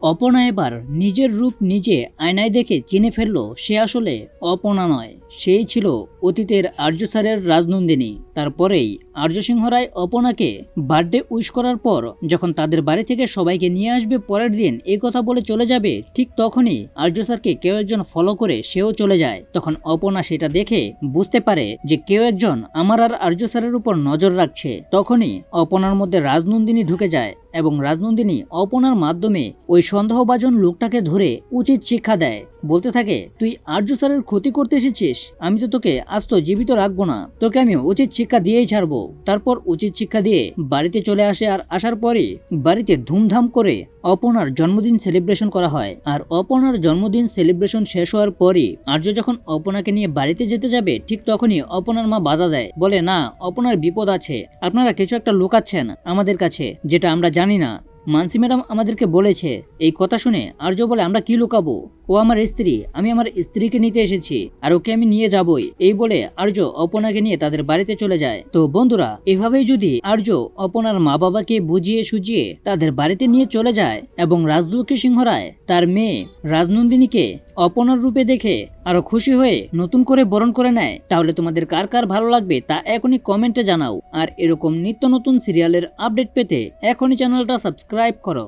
অপনা এবার নিজের রূপ নিজে আয়নায় দেখে চিনে ফেলল সে আসলে অপনা নয়, সেই ছিল অতীতের আর্য স্যারের রাজনন্দিনী। তারপরেই আর্য সিংহ রায় অপনাকে বার্থডে উইশ করার পর যখন তাদের বাড়ি থেকে সবাইকে নিয়ে আসবে পরের দিন এই কথা বলে চলে যাবে, ঠিক তখনই আর্য স্যারকে কেউ একজন ফলো করে সেও চলে যায়। তখন অপনা সেটা দেখে বুঝতে পারে যে কেউ একজন আমার আর আর্য স্যারের উপর নজর রাখছে। তখনই অপনার মধ্যে রাজনন্দিনী ঢুকে যায় এবং রাজনন্দিনী অপনার মাধ্যমে ওই সন্দেহভাজন লোকটাকে ধরে উচিত শিক্ষা দেয়। বলতে থাকে, তুই আর্য স্যারের ক্ষতি করতে এসেছিস, আমি তো তোকে আস্ত জীবিত রাখবো না, তোকে আমি উচিত শিক্ষা দিয়েই ছাড়বো। তারপর উচিত শিক্ষা দিয়ে বাড়িতে চলে আসে। আর আসার পরে বাড়িতে ধুমধাম করে অপনার জন্মদিন সেলিব্রেশন করা হয়। আর অপনার জন্মদিন সেলিব্রেশন শেষ হওয়ার পরই আর্য যখন অপনাকে নিয়ে বাড়িতে যেতে যাবে, ঠিক তখনই অপনার মা বাধা দেয়, বলে না, অপনার বিপদ আছে, আপনারা কিছু একটা লুকাচ্ছেন আমাদের কাছে যেটা আমরা জানি না। মানসি ম্যাডাম আমাদেরকে বলেছে। এই কথা শুনে আর্য বলে, আমরা কি লুকাবো, ও আমার স্ত্রী, আমি আমার স্ত্রীকে নিতে এসেছি আর ওকে আমি নিয়ে যাবই। এই বলে আর্য অপনাকে নিয়ে তাদের বাড়িতে চলে যায়। তো বন্ধুরা, এভাবেই যদি আর্য অপনার মা বাবাকে বুঝিয়ে সুজিয়ে তাদের বাড়িতে নিয়ে চলে যায় এবং রাজলক্ষ্মী সিংহ রায় তার মেয়ে রাজনন্দিনীকে অপনার রূপে দেখে আরো খুশি হয়ে নতুন করে বরণ করে নেয়, তাহলে তোমাদের কার কার ভালো লাগবে তা এখনই কমেন্টে জানাও। আর এরকম নিত্য নতুন সিরিয়ালের আপডেট পেতে এখনই চ্যানেলটা সাবস্ক্রাইব করো।